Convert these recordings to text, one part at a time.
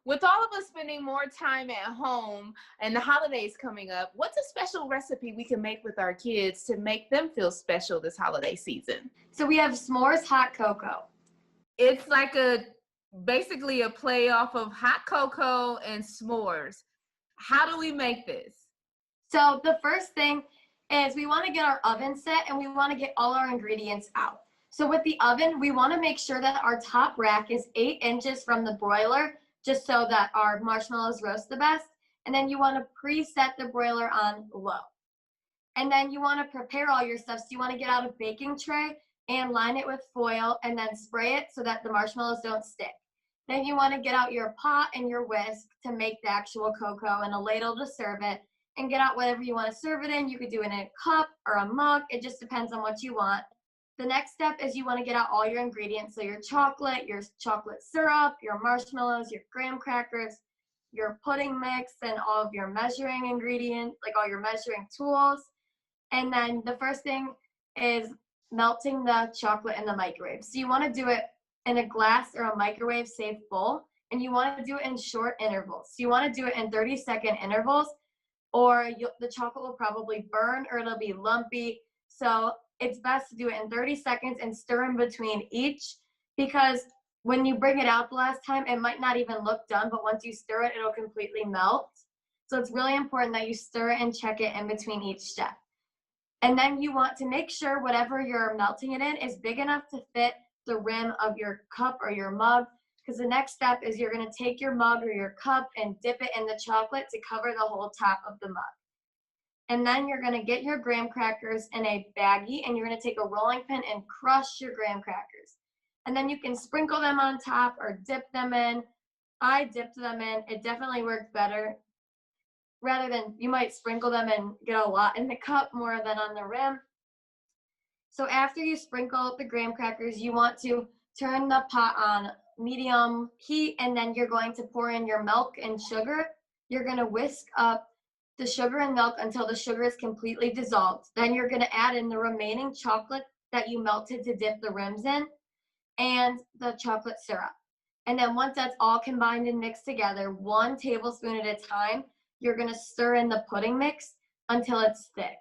With all of us spending more time at home and the holidays coming up, what's a special recipe we can make with our kids to make them feel special this holiday season? So we have s'mores hot cocoa. It's like basically a play off of hot cocoa and s'mores. How do we make this? So the first thing is we want to get our oven set and we want to get all our ingredients out. So with the oven, we want to make sure that our top rack is 8 inches from the broiler, just so that our marshmallows roast the best. And then you want to preset the broiler on low. And then you want to prepare all your stuff. So you want to get out a baking tray and line it with foil and then spray it so that the marshmallows don't stick. Then you want to get out your pot and your whisk to make the actual cocoa and a ladle to serve it, and get out whatever you want to serve it in. You could do it in a cup or a mug. It just depends on what you want. The next step is you want to get out all your ingredients. So your chocolate syrup, your marshmallows, your graham crackers, your pudding mix, and all of your measuring ingredients, like all your measuring tools. And then the first thing is melting the chocolate in the microwave. So you want to do it in a glass or a microwave safe bowl, and you want to do it in short intervals. So you want to do it in 30-second intervals, or the chocolate will probably burn or it'll be lumpy. So it's best to do it in 30 seconds and stir in between each, because when you bring it out the last time, it might not even look done, but once you stir it, it'll completely melt. So it's really important that you stir it and check it in between each step. And then you want to make sure whatever you're melting it in is big enough to fit the rim of your cup or your mug, because the next step is you're going to take your mug or your cup and dip it in the chocolate to cover the whole top of the mug. And then you're going to get your graham crackers in a baggie, and you're going to take a rolling pin and crush your graham crackers. And then you can sprinkle them on top or dip them in. I dipped them in. It definitely worked better. Rather than, you might sprinkle them and get a lot in the cup more than on the rim. So after you sprinkle the graham crackers, you want to turn the pot on medium heat, and then you're going to pour in your milk and sugar. You're going to whisk up the sugar and milk until the sugar is completely dissolved. Then you're going to add in the remaining chocolate that you melted to dip the rims in, and the chocolate syrup. And then once that's all combined and mixed together, 1 tablespoon at a time, you're going to stir in the pudding mix until it's thick.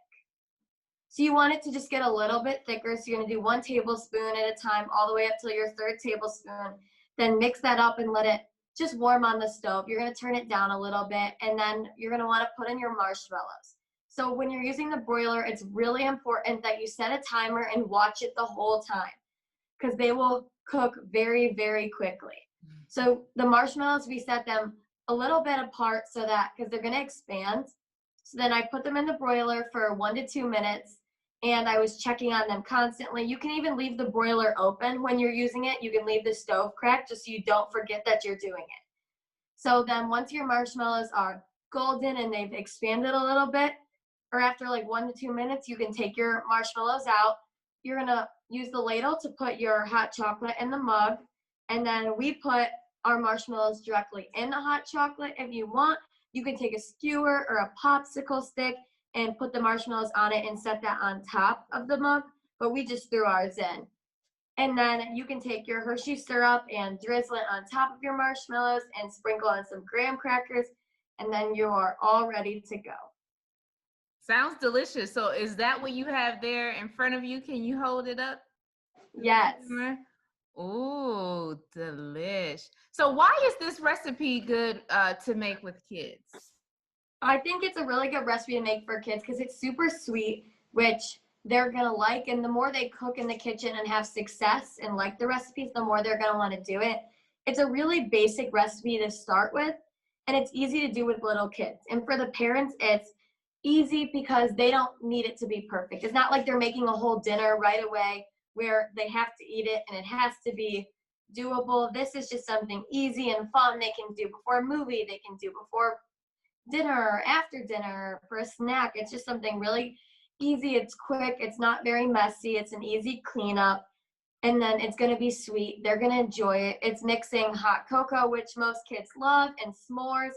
So you want it to just get a little bit thicker. So you're going to do 1 tablespoon at a time all the way up till your 3rd tablespoon. Then mix that up and let it just warm on the stove. You're going to turn it down a little bit, and then you're going to want to put in your marshmallows. So when you're using the broiler, it's really important that you set a timer and watch it the whole time, because they will cook very, very quickly. So the marshmallows, we set them a little bit apart so that, because they're going to expand. So then I put them in the broiler for 1 to 2 minutes, and I was checking on them constantly. You can even leave the broiler open when you're using it. You can leave the stove cracked just so you don't forget that you're doing it. So then once your marshmallows are golden and they've expanded a little bit, or after like 1 to 2 minutes, you can take your marshmallows out. You're going to use the ladle to put your hot chocolate in the mug, and then we put our marshmallows directly in the hot chocolate. If you want, you can take a skewer or a popsicle stick and put the marshmallows on it and set that on top of the mug, but we just threw ours in. And then you can take your Hershey syrup and drizzle it on top of your marshmallows and sprinkle on some graham crackers, and then you are all ready to go. Sounds delicious. So is that what you have there in front of you? Can you hold it up? Yes. Ooh, delish. So why is this recipe good to make with kids? I think it's a really good recipe to make for kids because it's super sweet, which they're going to like. And the more they cook in the kitchen and have success and like the recipes, the more they're going to want to do it. It's a really basic recipe to start with, and it's easy to do with little kids. And for the parents, it's easy because they don't need it to be perfect. It's not like they're making a whole dinner right away where they have to eat it and it has to be doable. This is just something easy and fun they can do before a movie, they can do before dinner or after dinner for a snack. It's just something really easy. It's quick. It's not very messy. It's an easy cleanup. And then it's going to be sweet. They're going to enjoy it. It's mixing hot cocoa, which most kids love, and s'mores,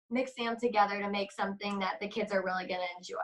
mixing them together to make something that the kids are really going to enjoy.